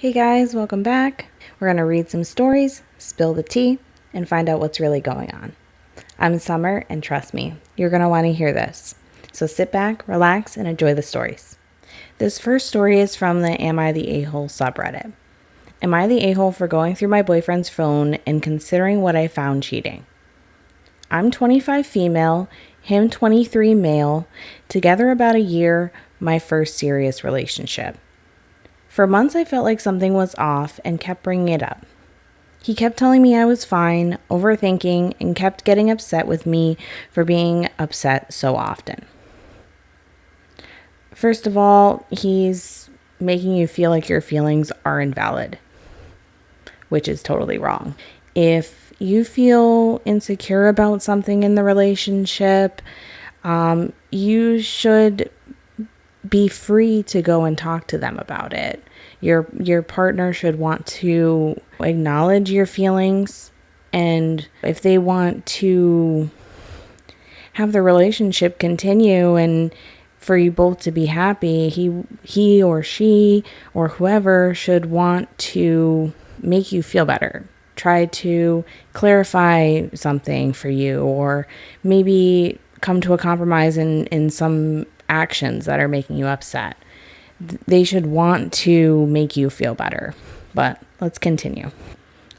Hey guys, welcome back. We're going to read some stories, spill the tea, and find out what's really going on. I'm Summer, and trust me, you're going to want to hear this. So sit back, relax, and enjoy the stories. This first story is from the Am I the A-hole subreddit. Am I the a-hole for going through my boyfriend's phone and considering what I found cheating? I'm 25 female, him 23 male, together about a year, my first serious relationship. For months, I felt like something was off and kept bringing it up. He kept telling me I was fine, overthinking, and kept getting upset with me for being upset so often. First of all, he's making you feel like your feelings are invalid, which is totally wrong. If you feel insecure about something in the relationship, you should be free to go and talk to them about it. Your partner should want to acknowledge your feelings, and if they want to have the relationship continue and for you both to be happy, he or she or whoever should want to make you feel better. Try to clarify something for you, or maybe come to a compromise in some actions that are making you upset. They should want to make you feel better. But let's continue.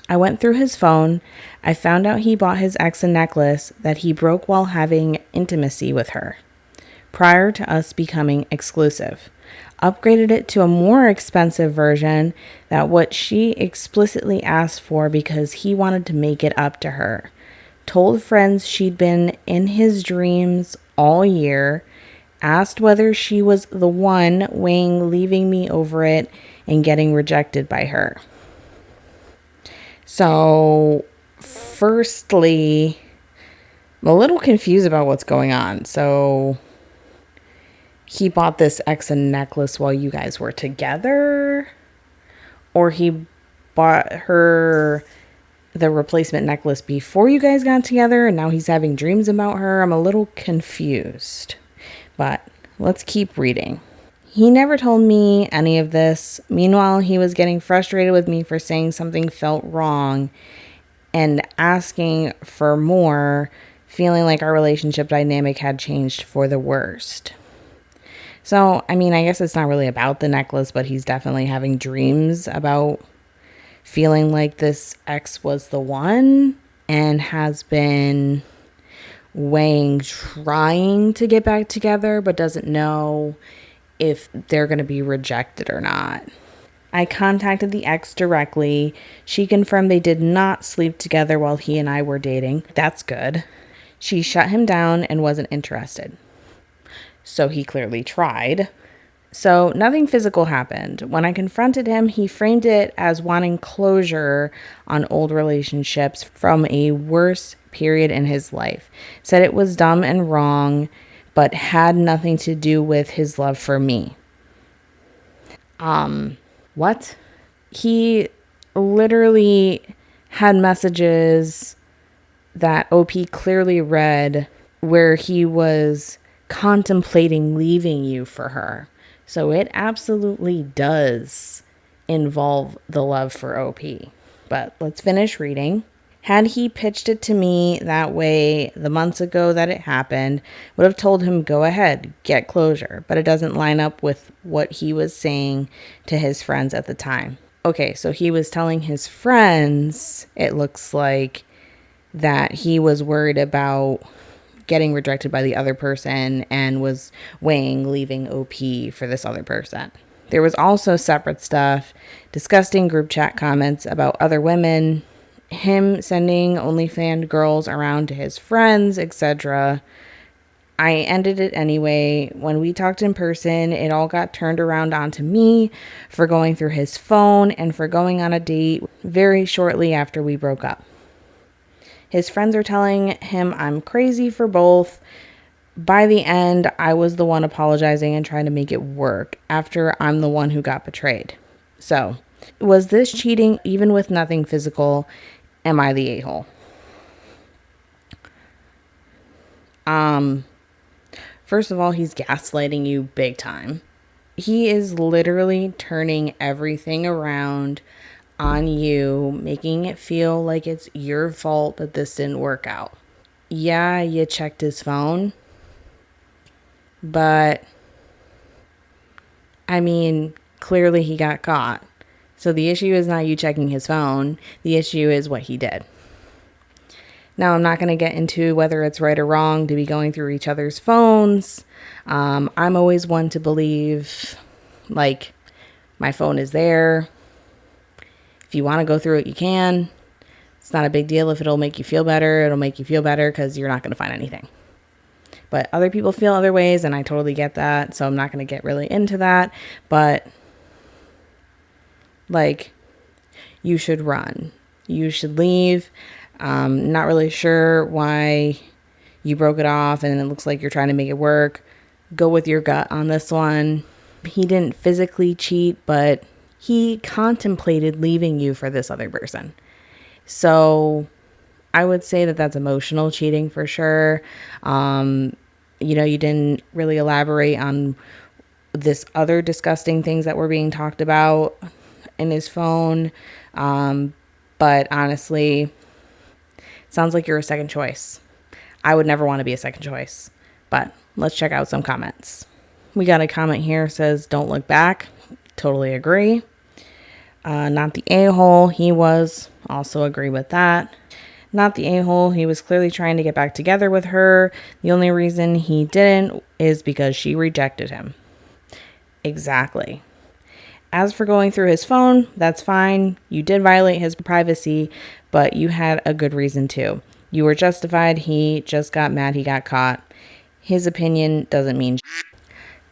I went through his phone. I found out he bought his ex a necklace that he broke while having intimacy with her, prior to us becoming exclusive. Upgraded it to a more expensive version that what she explicitly asked for because he wanted to make it up to her. Told friends she'd been in his dreams all year. Asked whether she was the one, weighing leaving me over it and getting rejected by her. So, firstly, I'm a little confused about what's going on. So, he bought this ex a necklace while you guys were together? Or he bought her the replacement necklace before you guys got together and now he's having dreams about her? I'm a little confused. But let's keep reading. He never told me any of this. Meanwhile, he was getting frustrated with me for saying something felt wrong and asking for more, feeling like our relationship dynamic had changed for the worst. So, I guess it's not really about the necklace, but he's definitely having dreams about feeling like this ex was the one and has been weighing trying to get back together, but doesn't know if they're going to be rejected or not. I contacted the ex directly. She confirmed they did not sleep together while he and I were dating. That's good. She shut him down and wasn't interested. So he clearly tried. So nothing physical happened. When I confronted him, he framed it as wanting closure on old relationships from a worse period in his life. Said it was dumb and wrong, but had nothing to do with his love for me. What? He literally had messages that OP clearly read where he was contemplating leaving you for her. So it absolutely does involve the love for OP. But let's finish reading. Had he pitched it to me that way the months ago that it happened, would have told him, go ahead, get closure. But it doesn't line up with what he was saying to his friends at the time. Okay, so he was telling his friends, it looks like, that he was worried about getting rejected by the other person and was weighing leaving OP for this other person. There was also separate stuff, disgusting group chat comments about other women, him sending OnlyFans girls around to his friends, etc. I ended it anyway. When we talked in person, it all got turned around onto me for going through his phone and for going on a date very shortly after we broke up. His friends are telling him I'm crazy for both. By the end, I was the one apologizing and trying to make it work after I'm the one who got betrayed. So, was this cheating even with nothing physical? Am I the a-hole? First of all, he's gaslighting you big time. He is literally turning everything around on you, making it feel like it's your fault that this didn't work out. Yeah, you checked his phone, but I mean, clearly he got caught. So the issue is not you checking his phone, the issue is what he did. Now, I'm not going to get into whether it's right or wrong to be going through each other's phones. I'm always one to believe, like, my phone is there. If you want to go through it, you can. It's not a big deal. If it'll make you feel better, it'll make you feel better because you're not going to find anything. But other people feel other ways, and I totally get that. So I'm not going to get really into that. But, like, you should run. You should leave. Not really sure why you broke it off, and it looks like you're trying to make it work. Go with your gut on this one. He didn't physically cheat, but he contemplated leaving you for this other person. So I would say that that's emotional cheating for sure. You didn't really elaborate on this other disgusting things that were being talked about in his phone. But honestly, sounds like you're a second choice. I would never want to be a second choice. But let's check out some comments. We got a comment here says, don't look back. Totally agree. Not the a-hole he was. Also agree with that. Not the a-hole. He was clearly trying to get back together with her. The only reason he didn't is because she rejected him. Exactly. As for going through his phone, that's fine. You did violate his privacy, but you had a good reason to. You were justified. He just got mad he got caught. His opinion doesn't mean shit.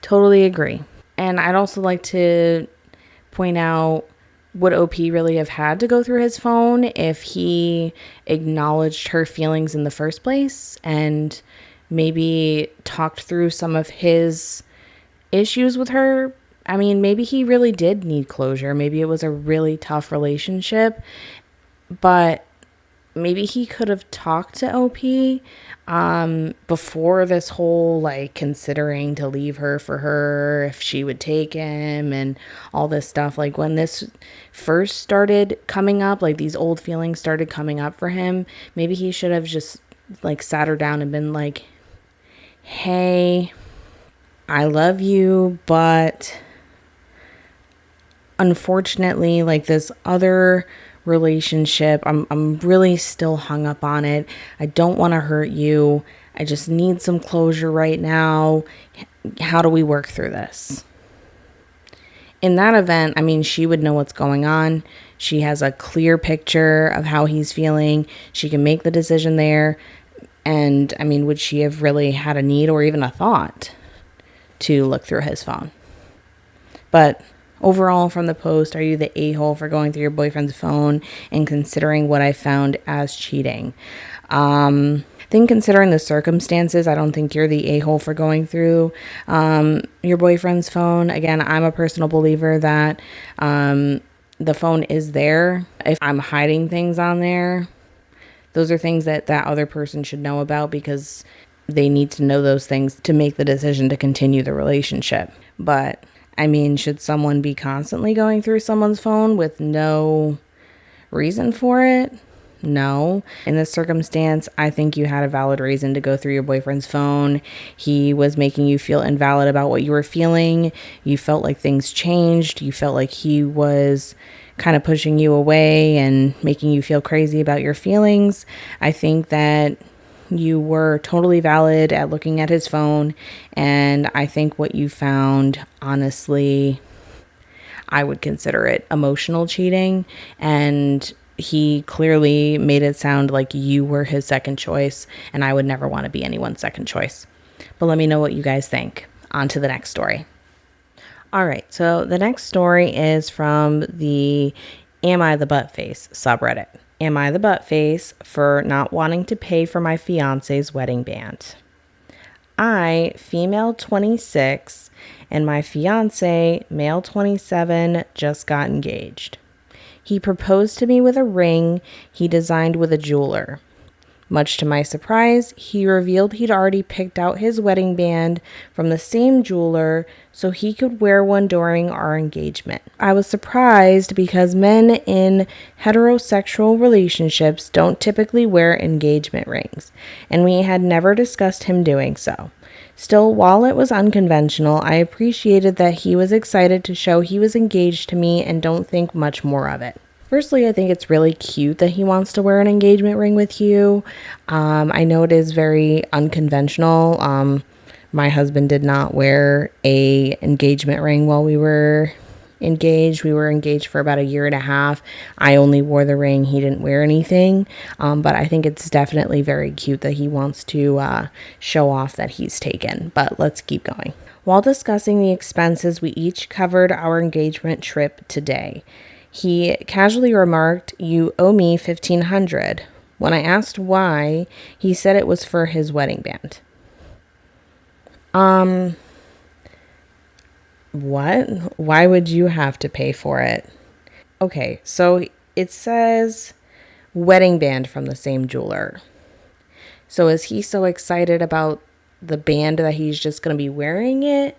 Totally agree. And I'd also like to point out, would OP really have had to go through his phone if he acknowledged her feelings in the first place and maybe talked through some of his issues with her? I mean, maybe he really did need closure. Maybe it was a really tough relationship, but maybe he could have talked to OP before this whole, like, considering to leave her for her, if she would take him and all this stuff. Like, when this first started coming up, like, these old feelings started coming up for him, maybe he should have just, like, sat her down and been like, hey, I love you, but unfortunately, like, this other relationship, I'm really still hung up on it. I don't want to hurt you. I just need some closure right now. How do we work through this? In that event, I mean, she would know what's going on. She has a clear picture of how he's feeling. She can make the decision there. And I mean, would she have really had a need or even a thought to look through his phone? But overall, from the post, are you the a-hole for going through your boyfriend's phone and considering what I found as cheating? I think considering the circumstances, I don't think you're the a-hole for going through your boyfriend's phone. Again, I'm a personal believer that the phone is there. If I'm hiding things on there, those are things that that other person should know about because they need to know those things to make the decision to continue the relationship. But I mean, should someone be constantly going through someone's phone with no reason for it? No. In this circumstance, I think you had a valid reason to go through your boyfriend's phone. He was making you feel invalid about what you were feeling. You felt like things changed. You felt like he was kind of pushing you away and making you feel crazy about your feelings. I think that you were totally valid at looking at his phone, and I think what you found, honestly, I would consider it emotional cheating, and he clearly made it sound like you were his second choice, and I would never want to be anyone's second choice. But let me know what you guys think. On to the next story. All right, so the next story is from the Am I the Buttface subreddit. Am I the buttface for not wanting to pay for my fiance's wedding band? I, female 26, and my fiance, male 27, just got engaged. He proposed to me with a ring he designed with a jeweler. Much to my surprise, he revealed he'd already picked out his wedding band from the same jeweler so he could wear one during our engagement. I was surprised because men in heterosexual relationships don't typically wear engagement rings, and we had never discussed him doing so. Still, while it was unconventional, I appreciated that he was excited to show he was engaged to me and don't think much more of it. Firstly, I think it's really cute that he wants to wear an engagement ring with you. I know it is very unconventional. My husband did not wear a engagement ring while we were engaged. We were engaged for about a year and a half. I only wore the ring. He didn't wear anything. But I think it's definitely very cute that he wants to show off that he's taken. But let's keep going. While discussing the expenses, we each covered our engagement trip today. He casually remarked, "You owe me $1,500. When I asked why, he said it was for his wedding band. What? Why would you have to pay for it? Okay, so it says wedding band from the same jeweler. So is he so excited about the band that he's just going to be wearing it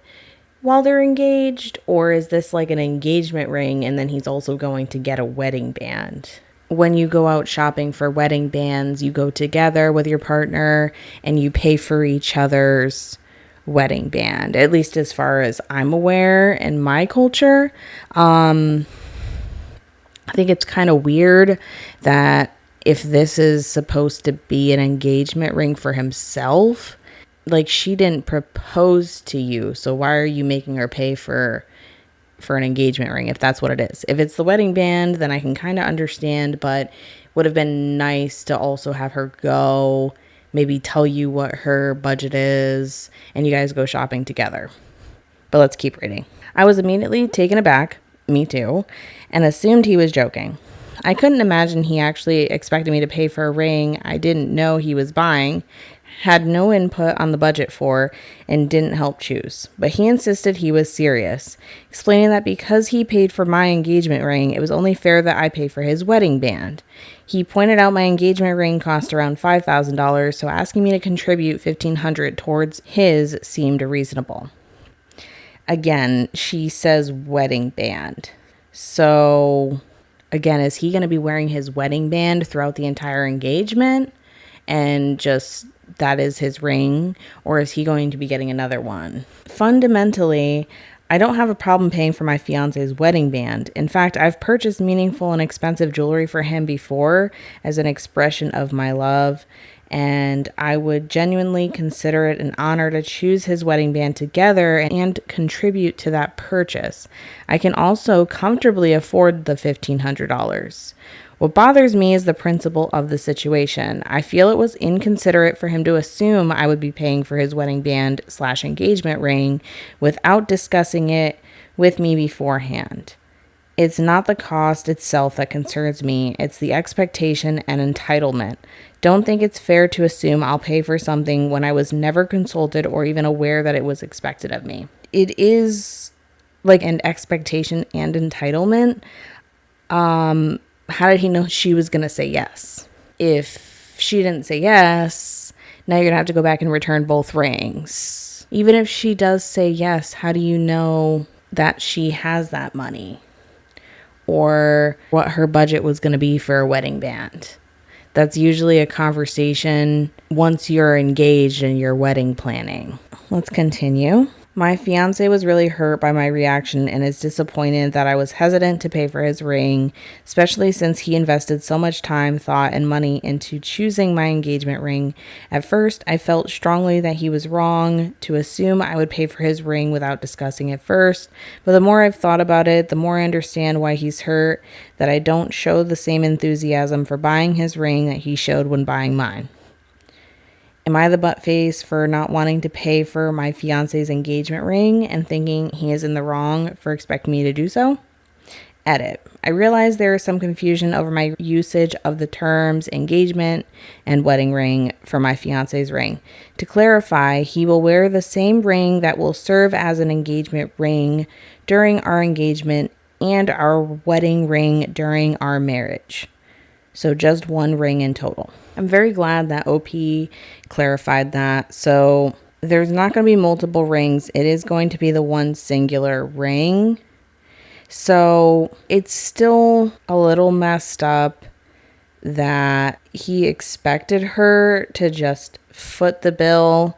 while they're engaged? Or is this like an engagement ring and then he's also going to get a wedding band? When you go out shopping for wedding bands, you go together with your partner and you pay for each other's wedding band, at least as far as I'm aware in my culture. I think it's kind of weird that if this is supposed to be an engagement ring for himself, like she didn't propose to you, so why are you making her pay for an engagement ring if that's what it is? If it's the wedding band, then I can kind of understand, but would have been nice to also have her go, maybe tell you what her budget is, and you guys go shopping together. But let's keep reading. I was immediately taken aback, me too, and assumed he was joking. I couldn't imagine he actually expected me to pay for a ring I didn't know he was buying, had no input on the budget for, and didn't help choose. But he insisted he was serious, explaining that because he paid for my engagement ring, it was only fair that I pay for his wedding band. He pointed out my engagement ring cost around $5,000, so asking me to contribute $1,500 towards his seemed reasonable. Again, she says wedding band. So, again, is he going to be wearing his wedding band throughout the entire engagement? And just that is his ring, or is he going to be getting another one? Fundamentally, I don't have a problem paying for my fiance's wedding band. In fact, I've purchased meaningful and expensive jewelry for him before as an expression of my love, and I would genuinely consider it an honor to choose his wedding band together and contribute to that purchase. I can also comfortably afford the $1,500. What bothers me is the principle of the situation. I feel it was inconsiderate for him to assume I would be paying for his wedding band / engagement ring without discussing it with me beforehand. It's not the cost itself that concerns me. It's the expectation and entitlement. Don't think it's fair to assume I'll pay for something when I was never consulted or even aware that it was expected of me. It is like an expectation and entitlement. How did he know she was going to say yes? If she didn't say yes, now you're going to have to go back and return both rings. Even if she does say yes, how do you know that she has that money? Or what her budget was going to be for a wedding band? That's usually a conversation once you're engaged in your wedding planning. Let's continue. My fiance was really hurt by my reaction and is disappointed that I was hesitant to pay for his ring, especially since he invested so much time, thought, and money into choosing my engagement ring. At first, I felt strongly that he was wrong to assume I would pay for his ring without discussing it first, but the more I've thought about it, the more I understand why he's hurt, that I don't show the same enthusiasm for buying his ring that he showed when buying mine. Am I the butt face for not wanting to pay for my fiance's engagement ring and thinking he is in the wrong for expecting me to do so? Edit. I realize there is some confusion over my usage of the terms engagement and wedding ring for my fiance's ring. To clarify, he will wear the same ring that will serve as an engagement ring during our engagement and our wedding ring during our marriage. So just one ring in total. I'm very glad that OP clarified that. So there's not going to be multiple rings. It is going to be the one singular ring. So it's still a little messed up that he expected her to just foot the bill,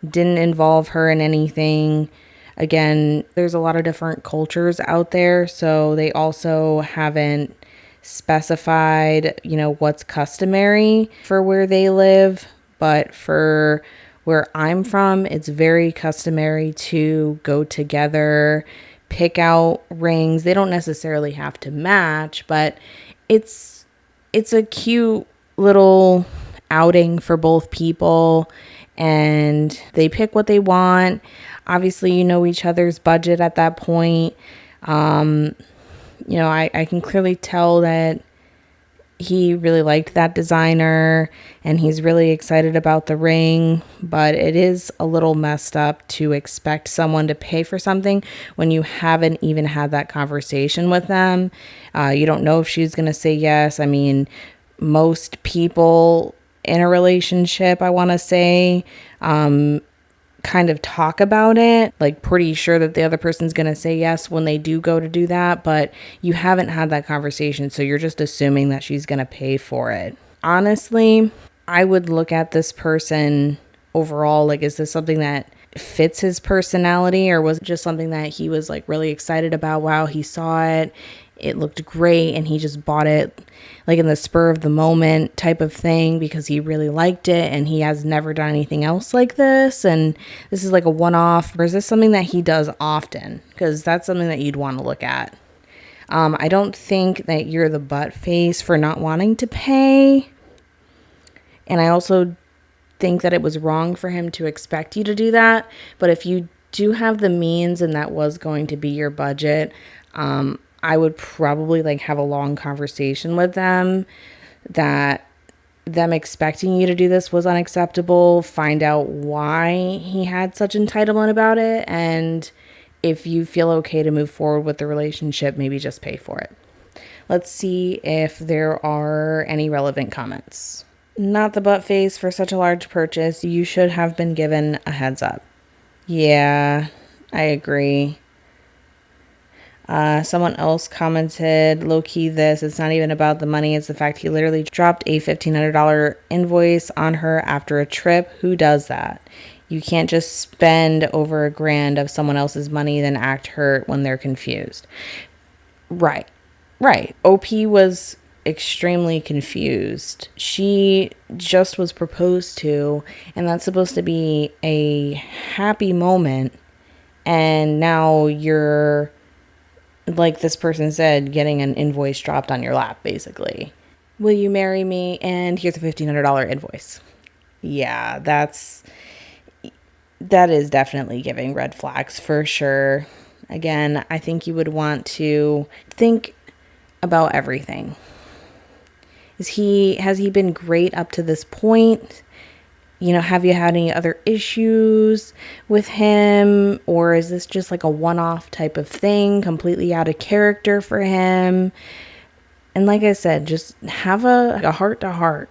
didn't involve her in anything. Again, there's a lot of different cultures out there, so they also haven't specified, what's customary for where they live. But for where I'm from, it's very customary to go together, pick out rings. They don't necessarily have to match, but it's a cute little outing for both people, and they pick what they want. Obviously, you know each other's budget at that point. I can clearly tell that he really liked that designer and he's really excited about the ring, but it is a little messed up to expect someone to pay for something when you haven't even had that conversation with them. You don't know if she's going to say yes. I mean, most people in a relationship, I want to say, kind of talk about it, like pretty sure that the other person's going to say yes when they do go to do that, but you haven't had that conversation, so you're just assuming that she's going to pay for it. Honestly, I would look at this person overall, like, is this something that fits his personality, or was it just something that he was like really excited about? Wow, he saw it looked great, and he just bought it like in the spur of the moment type of thing because he really liked it and he has never done anything else like this, and this is like a one-off? Or is this something that he does often? Because that's something that you'd want to look at. I don't think that you're the butt face for not wanting to pay, and I also think that it was wrong for him to expect you to do that. But if you do have the means and that was going to be your budget, I would probably like have a long conversation with them that them expecting you to do this was unacceptable. Find out why he had such entitlement about it. And if you feel okay to move forward with the relationship, maybe just pay for it. Let's see if there are any relevant comments. Not the butt face for such a large purchase. You should have been given a heads up. Yeah, I agree. Someone else commented, low-key this, it's not even about the money, it's the fact he literally dropped a $1,500 invoice on her after a trip. Who does that? You can't just spend over $1,000 of someone else's money then act hurt when they're confused. Right. OP was extremely confused. She just was proposed to, and that's supposed to be a happy moment, and now you're, like this person said, getting an invoice dropped on your lap, basically. Will you marry me? And here's a $1,500 invoice. Yeah, that is definitely giving red flags for sure. Again, I think you would want to think about everything. Has he been great up to this point? Have you had any other issues with him? Or is this just like a one-off type of thing, completely out of character for him? And like I said, just have a heart-to-heart.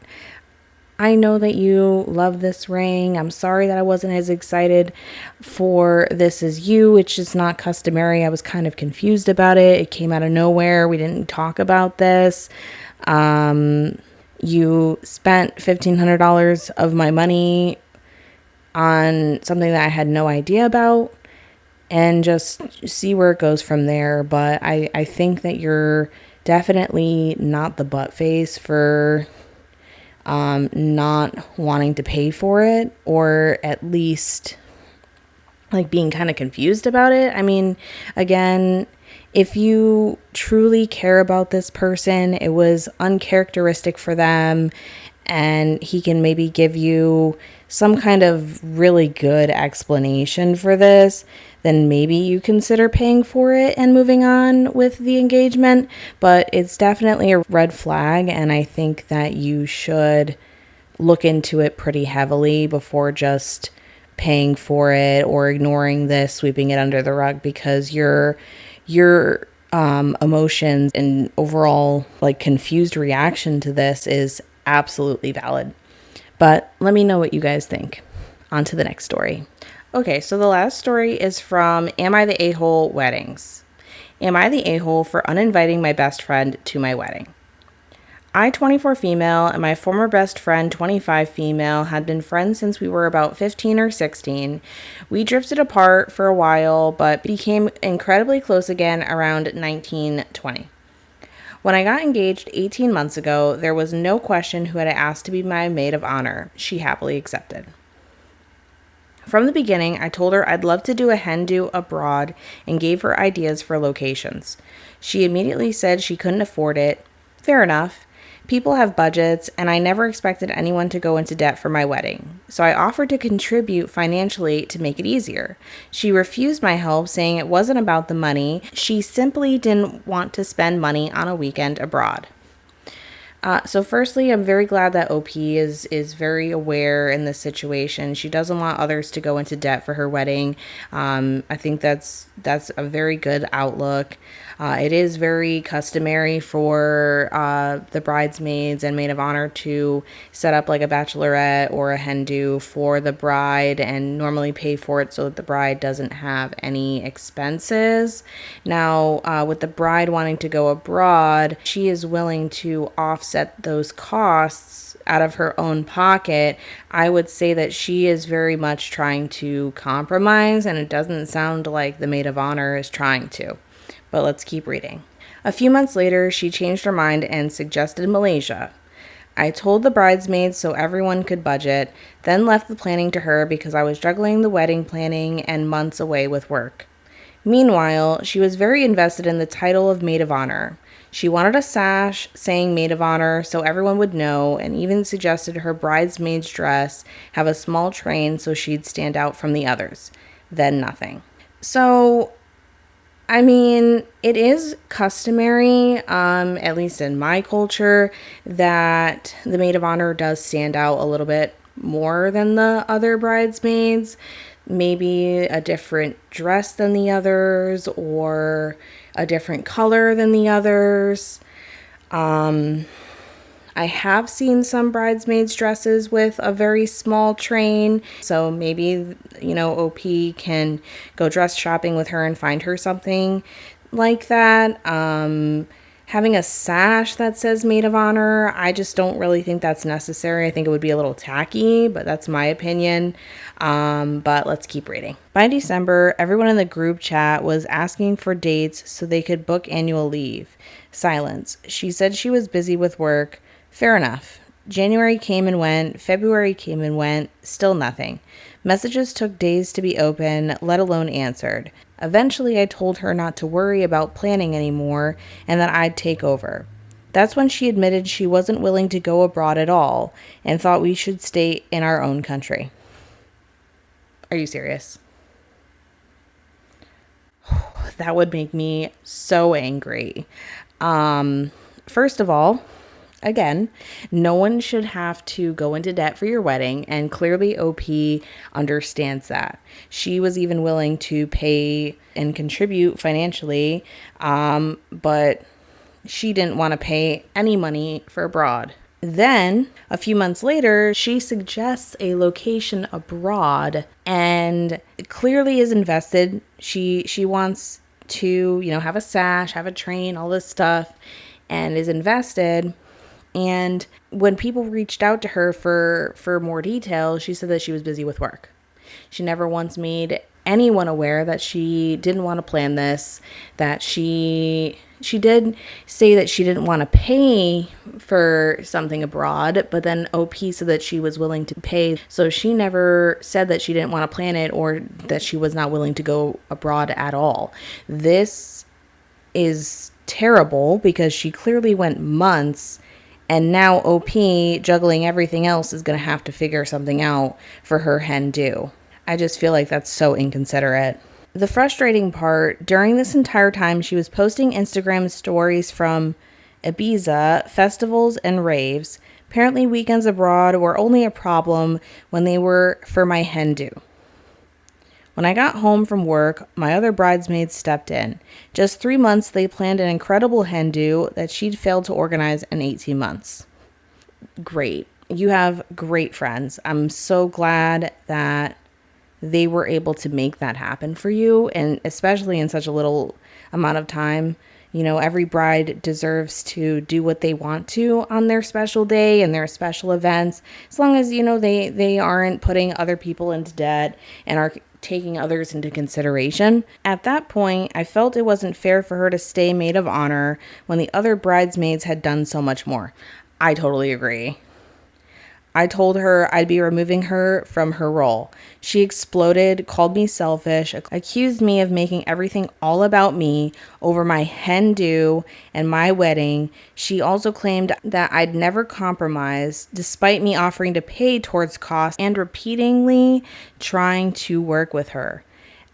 I know that you love this ring. I'm sorry that I wasn't as excited for this as you. It's just not customary. I was kind of confused about it. It came out of nowhere. We didn't talk about this. You spent $1,500 of my money on something that I had no idea about, and just see where it goes from there. But I think that you're definitely not the butt face for not wanting to pay for it, or at least like being kind of confused about it. I mean, again, if you truly care about this person, it was uncharacteristic for them, and he can maybe give you some kind of really good explanation for this, then maybe you consider paying for it and moving on with the engagement. But it's definitely a red flag, and I think that you should look into it pretty heavily before just paying for it or ignoring this, sweeping it under the rug, because you're emotions and overall like confused reaction to this is absolutely valid. But let me know what you guys think. On to the next story. Okay, so the last story is from Am I the A-hole Weddings? Am I the a-hole for uninviting my best friend to my wedding? I, 24 female, and my former best friend, 25 female, had been friends since we were about 15 or 16. We drifted apart for a while, but became incredibly close again around 1920. When I got engaged 18 months ago, there was no question who had asked to be my maid of honor. She happily accepted. From the beginning, I told her I'd love to do a hen do abroad and gave her ideas for locations. She immediately said she couldn't afford it. Fair enough. People have budgets, and I never expected anyone to go into debt for my wedding, so I offered to contribute financially to make it easier. She refused my help, saying it wasn't about the money. She simply didn't want to spend money on a weekend abroad. So firstly, I'm very glad that OP is very aware in this situation. She doesn't want others to go into debt for her wedding. I think that's a very good outlook. It is very customary for the bridesmaids and maid of honor to set up like a bachelorette or a hen do for the bride and normally pay for it so that the bride doesn't have any expenses. Now, with the bride wanting to go abroad, she is willing to offset those costs out of her own pocket. I would say that she is very much trying to compromise, and it doesn't sound like the maid of honor is trying to. But let's keep reading. A few months later, she changed her mind and suggested Malaysia. I told the bridesmaids so everyone could budget, then left the planning to her because I was juggling the wedding planning and months away with work. Meanwhile, she was very invested in the title of maid of honor. She wanted a sash saying maid of honor so everyone would know, and even suggested her bridesmaid's dress have a small train so she'd stand out from the others. Then nothing. So, I mean, it is customary, at least in my culture, that the maid of honor does stand out a little bit more than the other bridesmaids. Maybe a different dress than the others or a different color than the others. I have seen some bridesmaids' dresses with a very small train, so maybe, OP can go dress shopping with her and find her something like that. Having a sash that says maid of honor, I just don't really think that's necessary. I think it would be a little tacky, but that's my opinion. But let's keep reading. By December, everyone in the group chat was asking for dates so they could book annual leave. Silence. She said she was busy with work. Fair enough. January came and went. February came and went. Still nothing. Messages took days to be open, let alone answered. Eventually, I told her not to worry about planning anymore and that I'd take over. That's when she admitted she wasn't willing to go abroad at all and thought we should stay in our own country. Are you serious? That would make me so angry. First of all, again, no one should have to go into debt for your wedding, and clearly OP understands that. She was even willing to pay and contribute financially, but she didn't want to pay any money for abroad. Then, a few months later, she suggests a location abroad and clearly is invested. She wants to, have a sash, have a train, all this stuff, and is invested. And when people reached out to her for more details, she said that she was busy with work. She never once made anyone aware that she didn't want to plan this, that she did say that she didn't want to pay for something abroad, but then OP said that she was willing to pay. So she never said that she didn't want to plan it or that she was not willing to go abroad at all. This is terrible because she clearly went months. And now OP, juggling everything else, is going to have to figure something out for her hen do. I just feel like that's so inconsiderate. The frustrating part, during this entire time, she was posting Instagram stories from Ibiza, festivals, and raves. Apparently weekends abroad were only a problem when they were for my hen do. When I got home from work, my other bridesmaids stepped in. Just 3 months, they planned an incredible hen do that she'd failed to organize in 18 months. Great. You have great friends. I'm so glad that they were able to make that happen for you, and especially in such a little amount of time. Every bride deserves to do what they want to on their special day and their special events, as long as they aren't putting other people into debt and are taking others into consideration. At that point, I felt it wasn't fair for her to stay maid of honor when the other bridesmaids had done so much more. I totally agree. I told her I'd be removing her from her role. She exploded, called me selfish, accused me of making everything all about me over my hen do and my wedding. She also claimed that I'd never compromised, despite me offering to pay towards costs and repeatedly trying to work with her.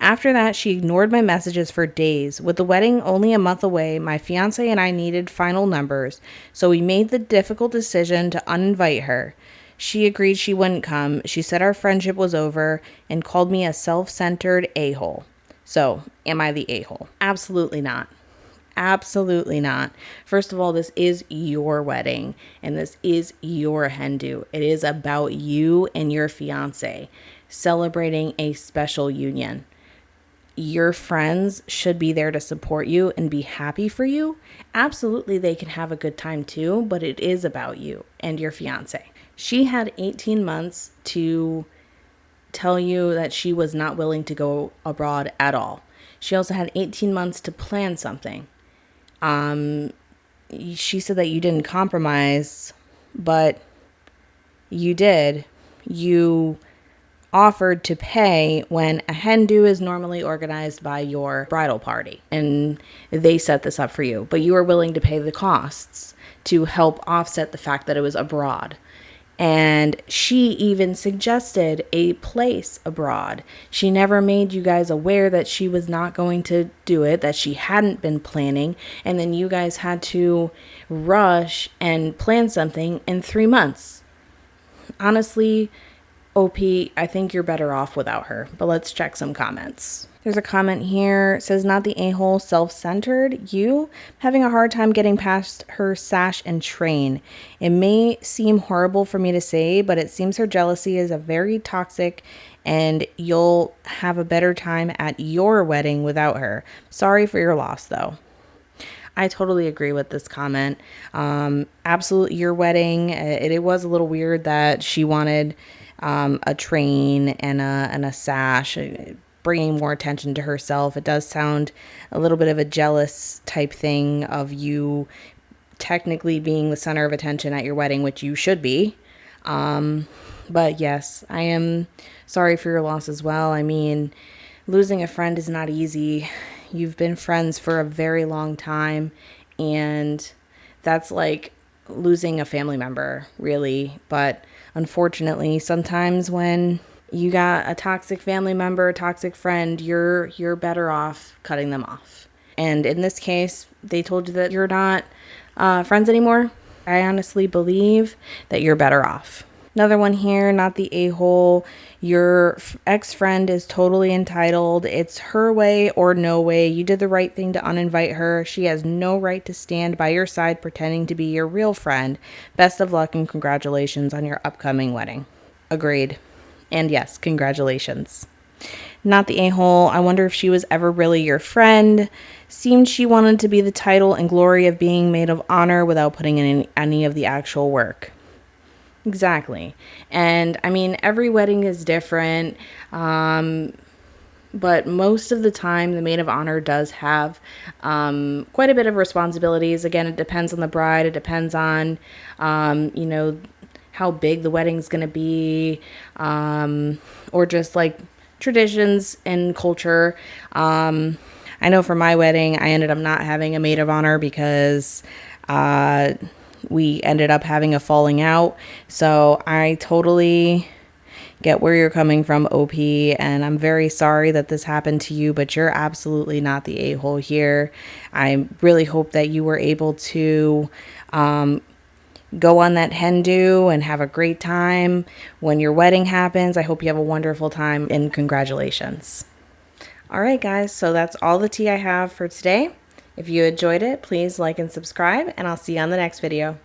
After that, she ignored my messages for days. With the wedding only a month away, my fiance and I needed final numbers, so we made the difficult decision to uninvite her. She agreed she wouldn't come. She said our friendship was over and called me a self-centered a-hole. So, am I the a-hole? Absolutely not. Absolutely not. First of all, this is your wedding and this is your hen do. It is about you and your fiance celebrating a special union. Your friends should be there to support you and be happy for you. Absolutely, they can have a good time too, but it is about you and your fiance. She had 18 months to tell you that she was not willing to go abroad at all. She also had 18 months to plan something. She said that you didn't compromise, but you did. You offered to pay when a hen do is normally organized by your bridal party, and they set this up for you, but you were willing to pay the costs to help offset the fact that it was abroad. And she even suggested a place abroad. She never made you guys aware that she was not going to do it, that she hadn't been planning, and then you guys had to rush and plan something in 3 months. Honestly, OP, I think you're better off without her, but let's check some comments. There's a comment here. It says, not the a-hole, self-centered. You having a hard time getting past her sash and train. It may seem horrible for me to say, but it seems her jealousy is a very toxic, and you'll have a better time at your wedding without her. Sorry for your loss, though. I totally agree with this comment. Absolutely, your wedding. It was a little weird that she wanted a train and a sash, bringing more attention to herself. It does sound a little bit of a jealous type thing of you technically being the center of attention at your wedding, which you should be. But yes, I am sorry for your loss as well. I mean, losing a friend is not easy. You've been friends for a very long time, and that's like losing a family member, really. But unfortunately, sometimes when you got a toxic family member, a toxic friend, you're better off cutting them off. And in this case, they told you that you're not friends anymore. I honestly believe that you're better off. Another one here, not the a-hole. Your ex-friend is totally entitled. It's her way or no way. You did the right thing to uninvite her. She has no right to stand by your side pretending to be your real friend. Best of luck and congratulations on your upcoming wedding. Agreed. And yes, congratulations. Not the a-hole. I wonder if she was ever really your friend. Seemed she wanted to be the title and glory of being maid of honor without putting in any of the actual work. Exactly. And I mean, every wedding is different. But most of the time, the maid of honor does have quite a bit of responsibilities. Again, it depends on the bride. It depends on, how big the wedding's going to be, or just like traditions and culture. I know for my wedding, I ended up not having a maid of honor because we ended up having a falling out. So I totally get where you're coming from, OP, and I'm very sorry that this happened to you, but you're absolutely not the a-hole here. I really hope that you were able to go on that hen do and have a great time when your wedding happens. I hope you have a wonderful time, and congratulations. All right, guys, so that's all the tea I have for today. If you enjoyed it, please like and subscribe, and I'll see you on the next video.